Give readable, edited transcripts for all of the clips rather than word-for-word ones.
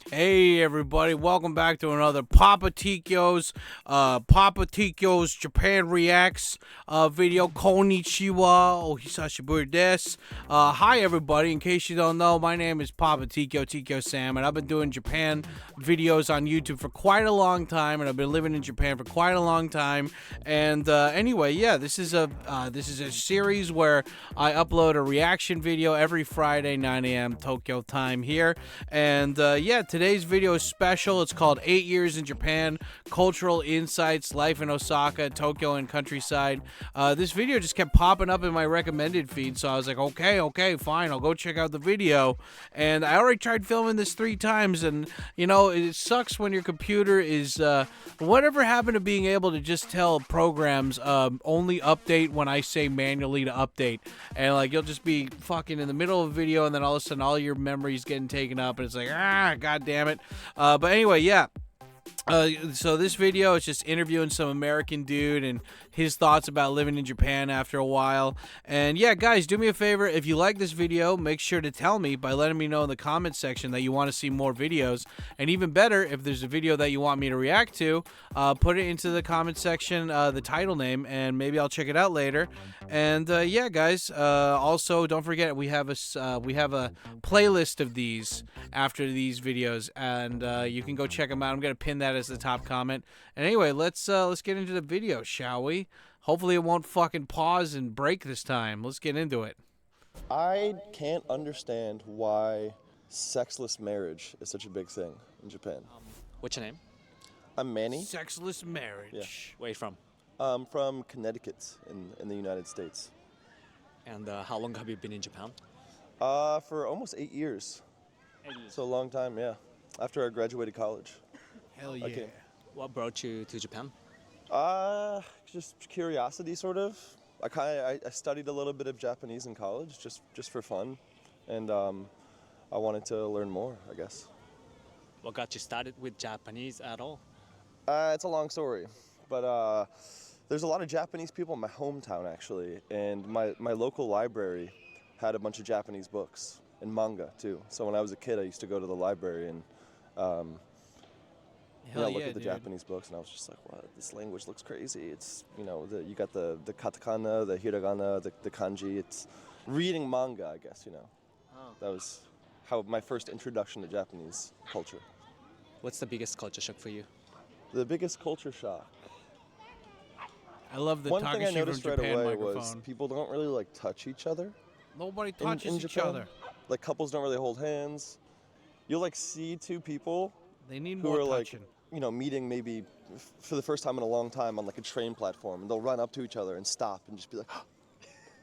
Hey everybody, welcome back to another Papa Tkyosam Japan Reacts video. Konnichiwa, ohisashiburi desu. Hi everybody, in case you don't know, my name is Papa Tkyosam, and I've been doing Japan videos on YouTube for quite a long time, and I've been living in Japan for quite a long time. And anyway, yeah, this is a series where I upload a reaction video every Friday, 9 a.m. Tokyo time here. And yeah, today's video is special. It's called 8 Years in Japan, Cultural Insights, Life in Osaka, Tokyo, and Countryside. This video just kept popping up in my recommended feed, so I was like, okay, fine, I'll go check out the video. And I already tried filming this 3 times, and, you know, it sucks when your computer is, whatever happened to being able to just tell programs, only update when I say manually to update. And, like, you'll just be fucking in the middle of a video, and then all of a sudden all your memory's getting taken up, and it's like, god damn it. But anyway, yeah. So this video is just interviewing some American dude and his thoughts about living in Japan after a while. And yeah, guys, do me a favor. If you like this video, make sure to tell me by letting me know in the comments section that you want to see more videos. And even better, if there's a video that you want me to react to, put it into the comment section, the title name, and maybe I'll check it out later. And yeah, guys, also don't forget we have a playlist of these after these videos, and you can go check them out. I'm gonna pin that as the top comment. And anyway, let's get into the video, shall we? Hopefully it won't fucking pause and break this time. Let's get into it. I can't understand why sexless marriage is such a big thing in Japan. What's your name? I'm Manny. Sexless marriage. Yeah. Where are you from? From Connecticut in the United States. And how long have you been in Japan? For almost 8 years. 8 years. So a long time, yeah. After I graduated college. Hell yeah. Okay. What brought you to Japan? Just curiosity, sort of. I studied a little bit of Japanese in college, just for fun, and I wanted to learn more, I guess. What got you started with Japanese at all? It's a long story, but there's a lot of Japanese people in my hometown, actually, and my local library had a bunch of Japanese books and manga too. So when I was a kid, I used to go to the library and look at the Japanese books, and I was just like, wow, this language looks crazy. It's, you got the katakana, the hiragana, the kanji. It's reading manga, I guess, Oh. That was how my first introduction to Japanese culture. What's the biggest culture shock for you? The biggest culture shock. I love the One thing I Takashi noticed from right Japan away microphone. was people don't really like touch each other. Nobody in touches each Japan. other. Like couples don't really hold hands. You'll like see 2 people They need who more are touching. like, meeting maybe for the first time in a long time on like a train platform, and they'll run up to each other and stop and just be like,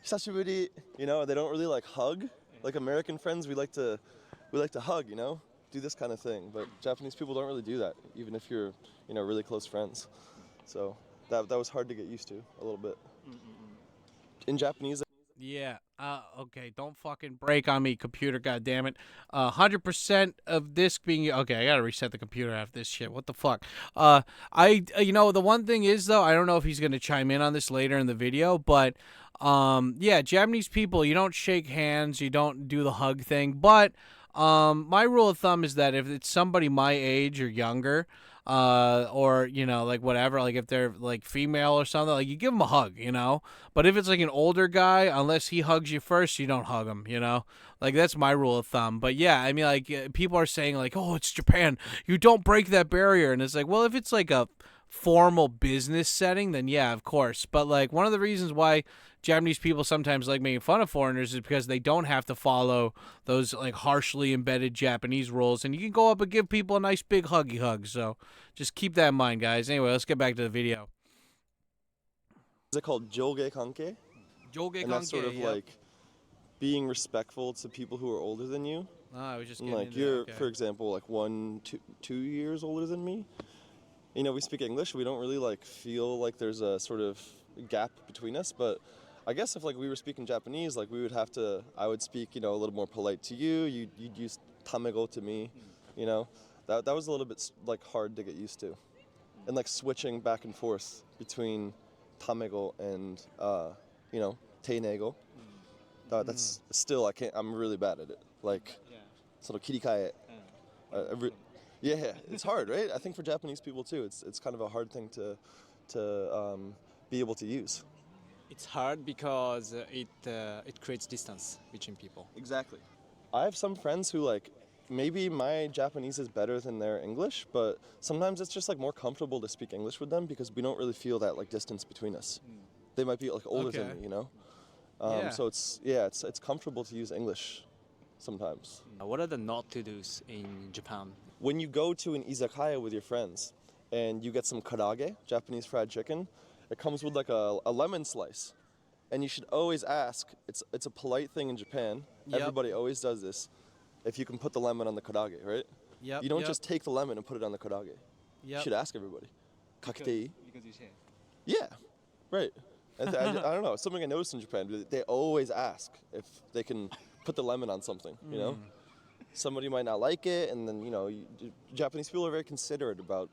"Hisashiburi," they don't really like hug. Like American friends, we like to hug, do this kind of thing. But Japanese people don't really do that, even if you're, really close friends. So that was hard to get used to a little bit. In Japanese. Yeah. Okay. Don't fucking break on me, computer. God damn it. 100% of this being okay. I gotta reset the computer after this shit. What the fuck? The one thing is though, I don't know if he's gonna chime in on this later in the video, but yeah, Japanese people, you don't shake hands, you don't do the hug thing, but my rule of thumb is that if it's somebody my age or younger, or like whatever, like if they're like female or something, like you give them a hug, but if it's like an older guy, unless he hugs you first, you don't hug him, like that's my rule of thumb. But yeah, I mean, like people are saying like, oh, it's Japan, you don't break that barrier, and it's like, well, if it's like a formal business setting, then yeah, of course. But like one of the reasons why Japanese people sometimes like making fun of foreigners is because they don't have to follow those like harshly embedded Japanese rules, and you can go up and give people a nice big huggy hug. So just keep that in mind, guys. Anyway, let's get back to the video. Is it called joge kanke? Joge And that's sort of yeah. like being respectful to people who are older than you. I was just And, getting like into you're, that. Okay. for example, like 2 years older than me. We speak English. We don't really like feel like there's a sort of gap between us. But I guess if like we were speaking Japanese, like I would speak, a little more polite to you. You'd use tamego to me. That was a little bit like hard to get used to, and like switching back and forth between tamego and teinego. That's still I'm really bad at it. Like, sort of kirikae. Yeah, it's hard, right? I think for Japanese people too, it's kind of a hard thing to be able to use. It's hard because it creates distance between people. Exactly. I have some friends who like maybe my Japanese is better than their English, but sometimes it's just like more comfortable to speak English with them because we don't really feel that like distance between us. They might be like older than Okay. me, you know. Yeah. So it's comfortable to use English sometimes. What are the not to dos in Japan? When you go to an izakaya with your friends and you get some karage, Japanese fried chicken, it comes with like a lemon slice. And you should always ask, it's a polite thing in Japan, Yep. everybody always does this, if you can put the lemon on the karage, right? Yep. You don't yep, just take the lemon and put it on the karage. You Yep. should ask everybody. Kakitei? Because you share. Yeah, right. I don't know, it's something I noticed in Japan, they always ask if they can put the lemon on something, you know? Somebody might not like it, and then, Japanese people are very considerate about,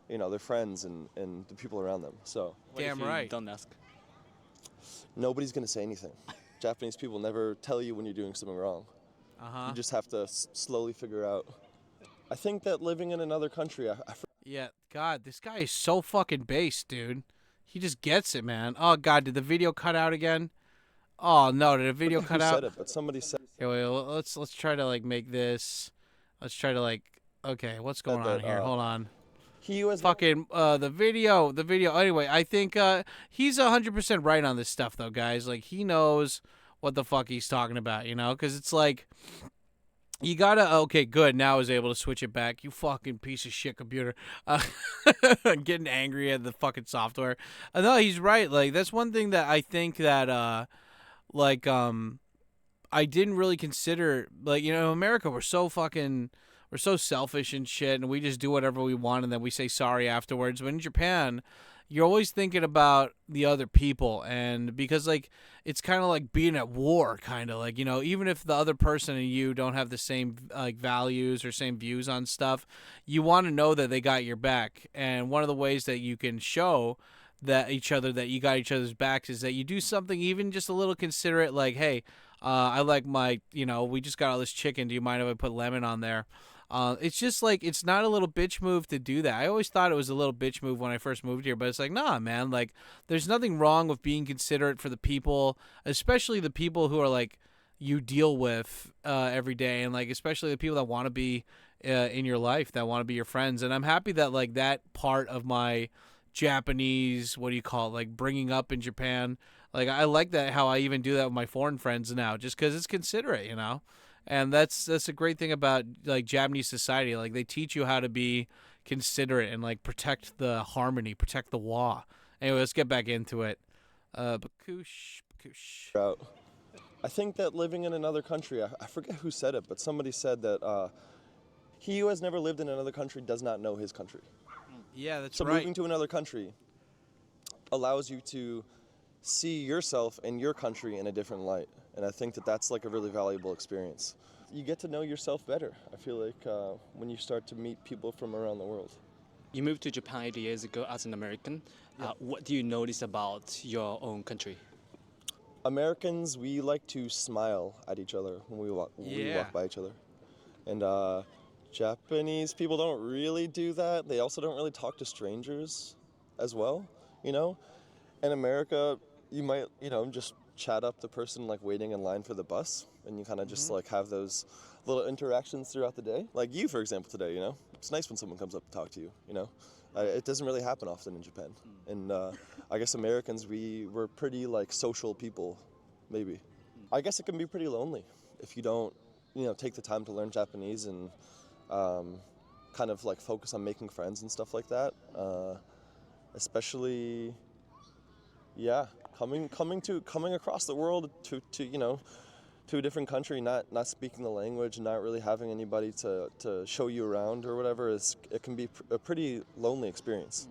their friends and the people around them. So What Damn if you right. don't ask? nobody's gonna say anything. Japanese people never tell you when you're doing something wrong. Uh-huh. You just have to slowly figure out. I think that living in another country, Yeah, God, this guy is so fucking based, dude. He just gets it, man. Oh, God, did the video cut out again? Oh, no, did the video forget cut who out? said it, but somebody said Here, wait, let's try to, like, make this... Let's try to, like... Okay, what's going on that, here? Hold on. he was Fucking, the video. Anyway, I think, he's 100% right on this stuff, though, guys. Like, he knows what the fuck he's talking about, you know? Because it's like... You gotta, okay, good. Now I was able to switch it back. You fucking piece of shit computer. Getting angry at the fucking software. No, he's right. Like, that's one thing that I think that, I didn't really consider. Like, America, we're so selfish and shit, and we just do whatever we want, and then we say sorry afterwards. But in Japan, you're always thinking about the other people, and because, like, it's kind of like being at war, kind of like, even if the other person and you don't have the same like values or same views on stuff, you want to know that they got your back. And one of the ways that you can show that you got each other's backs is that you do something even just a little considerate, like, hey, I like my, we just got all this chicken, do you mind if I put lemon on there? It's just like, it's not a little bitch move to do that. I always thought it was a little bitch move when I first moved here, but it's like, nah, man, like, there's nothing wrong with being considerate for the people, especially the people who are like you deal with every day, and like especially the people that want to be in your life, that want to be your friends. And I'm happy that like that part of my Japanese, what do you call it, like bringing up in Japan, like I like that, how I even do that with my foreign friends now, just because it's considerate, And that's a great thing about like Japanese society. Like they teach you how to be considerate and like protect the harmony, protect the wa. Anyway, let's get back into it. Bakush. out. I think that living in another country, I forget who said it, but somebody said that he who has never lived in another country does not know his country. Yeah, that's So right. moving to another country allows you to see yourself and your country in a different light. And I think that that's like a really valuable experience. You get to know yourself better, I feel like, when you start to meet people from around the world. You moved to Japan 8 years ago as an American. What do you notice about your own country? Americans, we like to smile at each other when we walk by each other. And Japanese people don't really do that. They also don't really talk to strangers as well, In America, you might, just chat up the person like waiting in line for the bus, and you kind of just like have those little interactions throughout the day. Like you, for example, today, it's nice when someone comes up to talk to you, It doesn't really happen often in Japan. And I guess Americans, we're pretty like social people, maybe. I guess it can be pretty lonely if you don't, take the time to learn Japanese and kind of like focus on making friends and stuff like that. Especially, coming across the world to a different country, not speaking the language, not really having anybody to show you around or whatever, it can be a pretty lonely experience.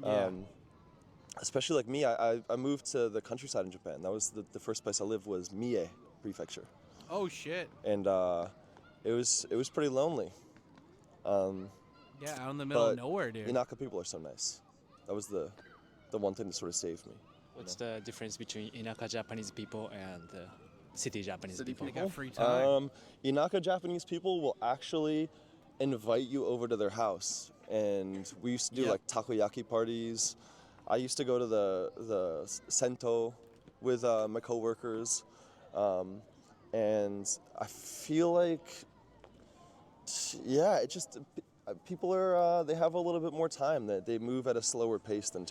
Yeah. Especially like me, I moved to the countryside in Japan. That was the first place I lived, was Mie Prefecture, Oh shit. and it was pretty lonely. Yeah, out in the middle of But nowhere, dude. Inaka people are so nice. That was the one thing that sort of saved me. What's the difference between Inaka Japanese people and city Japanese people? They got free time. Inaka Japanese people will actually invite you over to their house. And we used to do like takoyaki parties. I used to go to the sento with my coworkers. And I feel like, yeah, it just, people are, they have a little bit more time. That they move at a slower pace than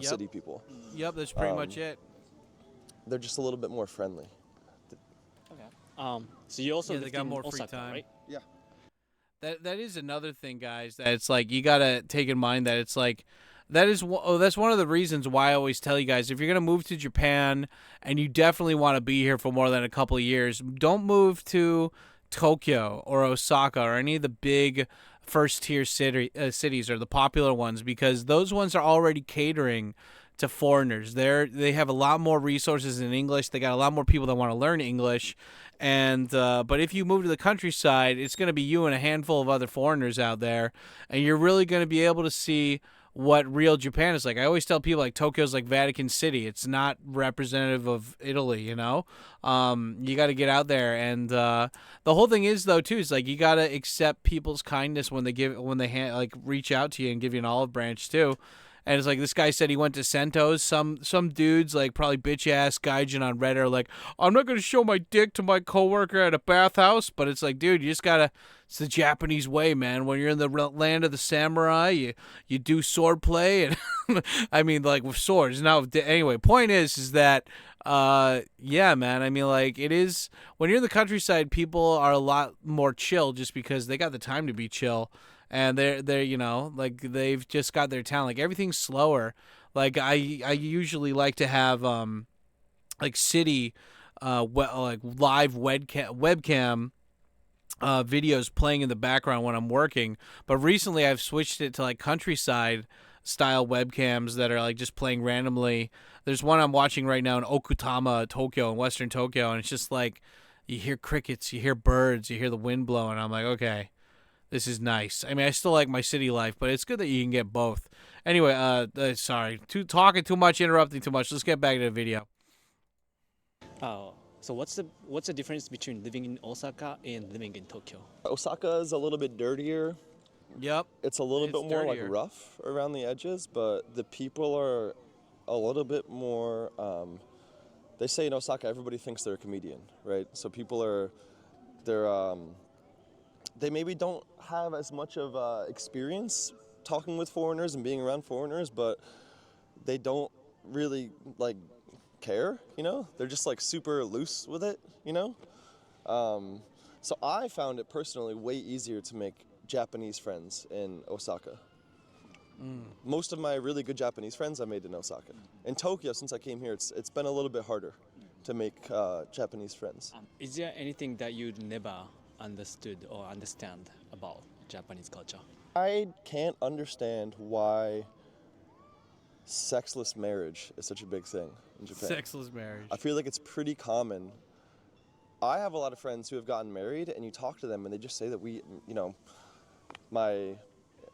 city people. Yep, that's pretty much it. They're just a little bit more friendly. Okay. So you also they lived got in more free Osaka, time. right? Yeah. That is another thing, guys. That it's like you gotta take in mind that it's like that's one of the reasons why I always tell you guys, if you're gonna move to Japan and you definitely want to be here for more than a couple of years, don't move to Tokyo or Osaka or any of the big first tier cities or the popular ones, because those ones are already catering to foreigners. They have a lot more resources in English. They got a lot more people that want to learn English. And but if you move to the countryside, it's going to be you and a handful of other foreigners out there, and you're really going to be able to see what real Japan is like. I always tell people like Tokyo's like Vatican City. It's not representative of Italy, you know. You got to get out there, and the whole thing is though too is like you got to accept people's kindness when they reach out to you and give you an olive branch too. And it's like this guy said he went to Sento's. Some dudes like probably bitch ass gaijin on Reddit are like, I'm not gonna show my dick to my coworker at a bathhouse. But it's like, dude, you just gotta. It's the Japanese way, man. When you're in the land of the samurai, you do sword play, and I mean like with swords. Now anyway, point is that yeah, man. I mean like it is when you're in the countryside, people are a lot more chill just because they got the time to be chill. And they're you know like they've just got their talent. Like everything's slower. Like I usually like to have like city like live webcam videos playing in the background when I'm working. But recently I've switched it to like countryside style webcams that are like just playing randomly. There's one I'm watching right now in Okutama, Tokyo, in Western Tokyo, and it's just like you hear crickets, you hear birds, you hear the wind blowing. I'm like, okay. This is nice. I mean, I still like my city life, but it's good that you can get both. Anyway, sorry, talking too much, interrupting too much. Let's get back to the video. So what's the difference between living in Osaka and living in Tokyo? Osaka is a little bit dirtier. Yep. It's a little bit more dirtier. like rough around the edges, but the people are a little bit more. They say in Osaka, everybody thinks they're a comedian, right? So people are, they maybe don't have as much of experience talking with foreigners and being around foreigners, but they don't really like care, you know? They're just like super loose with it, you know? So I found it personally way easier to make Japanese friends in Osaka. Most of my really good Japanese friends I made in Osaka. In Tokyo, since I came here, it's been a little bit harder to make Japanese friends. Is there anything that you'd never understood or understand about Japanese culture? I can't understand why sexless marriage is such a big thing in Japan. Sexless marriage. I feel like it's pretty common. I have a lot of friends who have gotten married, and you talk to them, and they just say that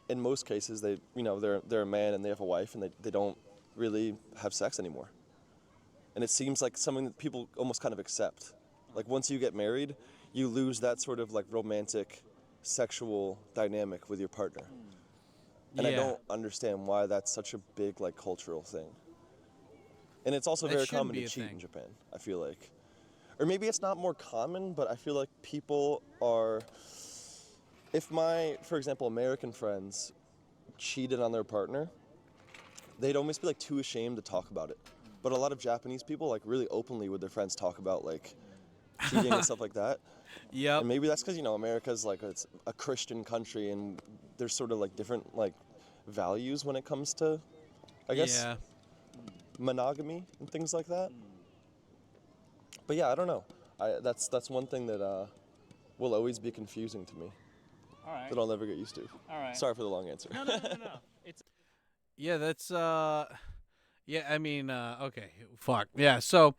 in most cases, they're a man and they have a wife, and they don't really have sex anymore. And it seems like something that people almost kind of accept. Like once you get married, you lose that sort of like romantic, sexual dynamic with your partner. And I don't understand why that's such a big like cultural thing. And it's also very common to cheat in Japan, I feel like. Or maybe it's not more common, but I feel like people are, if for example, American friends cheated on their partner, they'd almost be like too ashamed to talk about it. But a lot of Japanese people like really openly with their friends talk about like cheating and stuff like that. Yep. And maybe that's because, America's like, it's a Christian country and there's sort of like different like values when it comes to, I guess, monogamy and things like that. But yeah, I don't know. That's one thing that will always be confusing to me. All right. That I'll never get used to. All right. Sorry for the long answer. No. It's Yeah, that's yeah, I mean, okay, fuck. Yeah, so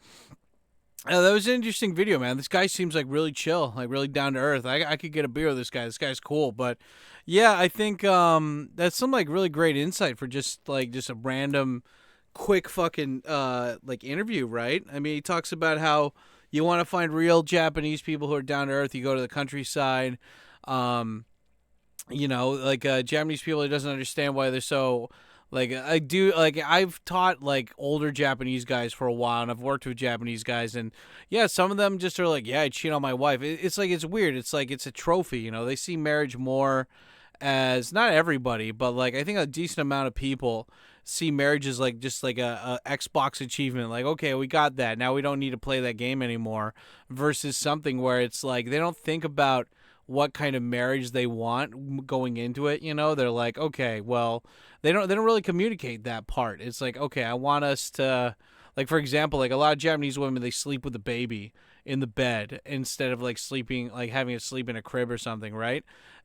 that was an interesting video, man. This guy seems like really chill, like really down to earth. I could get a beer with this guy. This guy's cool, but yeah, I think that's some like really great insight for just a random quick fucking like interview, right? I mean, he talks about how you want to find real Japanese people who are down to earth, you go to the countryside. you know, like Japanese people, it doesn't understand why they're so like I've taught like older Japanese guys for a while, and I've worked with Japanese guys, and yeah, some of them just are like, yeah, I cheat on my wife. It's like it's weird. It's like it's a trophy, you know. They see marriage more as, not everybody, but like I think a decent amount of people see marriage as like just like a Xbox achievement. Like, okay, we got that. Now we don't need to play that game anymore. Versus something where it's like they don't think about what kind of marriage they want going into it. You know, they're like, okay, well, they don't really communicate that part. It's like, okay, I want us to, like, for example, like a lot of Japanese women, they sleep with the baby in the bed instead of like sleeping, like having it sleep in a crib or something, right?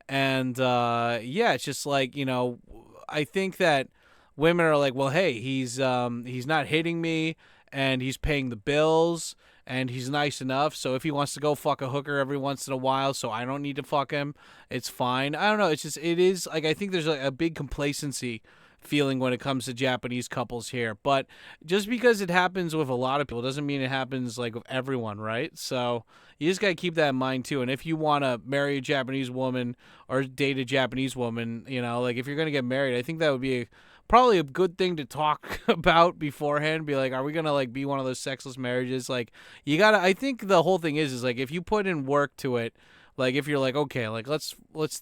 And yeah, it's just like, you know, I think that women are like, well, hey, he's not hitting me, and he's paying the bills, and he's nice enough. So if he wants to go fuck a hooker every once in a while, so I don't need to fuck him, it's fine. I don't know. It's just, it is like, I think there's a big complacency feeling when it comes to Japanese couples here. But just because it happens with a lot of people doesn't mean it happens like with everyone, right? So you just got to keep that in mind too. And if you want to marry a Japanese woman or date a Japanese woman, you know, like if you're going to get married, I think that would be probably a good thing to talk about beforehand. Be like, are we going to like be one of those sexless marriages? Like, you got to, I think the whole thing is like, if you put in work to it, like if you're like, okay, like let's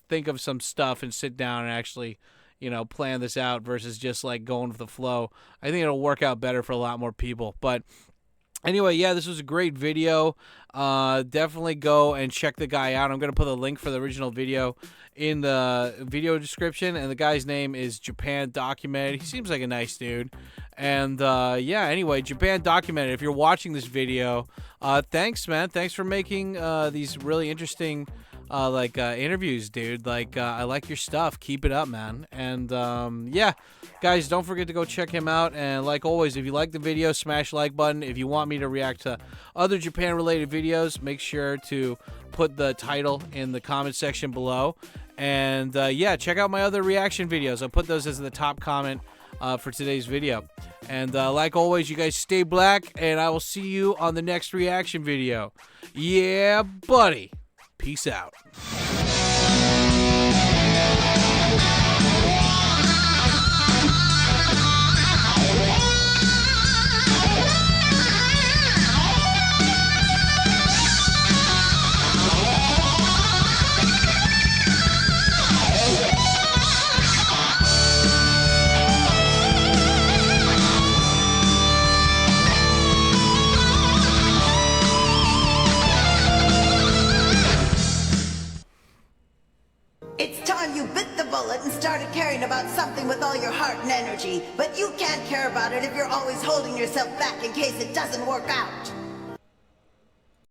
think of some stuff and sit down and actually, you know, plan this out versus just like going with the flow, I think it'll work out better for a lot more people. But anyway, yeah, this was a great video. Definitely go and check the guy out. I'm going to put a link for the original video in the video description, and the guy's name is Japan Documented. He seems like a nice dude. And yeah, anyway, Japan Documented, if you're watching this video, thanks, man. Thanks for making these really interesting interviews, dude. Like, I like your stuff. Keep it up, man. And yeah, guys, don't forget to go check him out. And like always, if you like the video, smash like button. If you want me to react to other Japan related videos, make sure to put the title in the comment section below. And yeah, check out my other reaction videos. I'll put those as the top comment for today's video. And like always, you guys stay black, and I will see you on the next reaction video. Yeah, buddy. Peace out. And started caring about something with all your heart and energy, but you can't care about it if you're always holding yourself back in case it doesn't work out.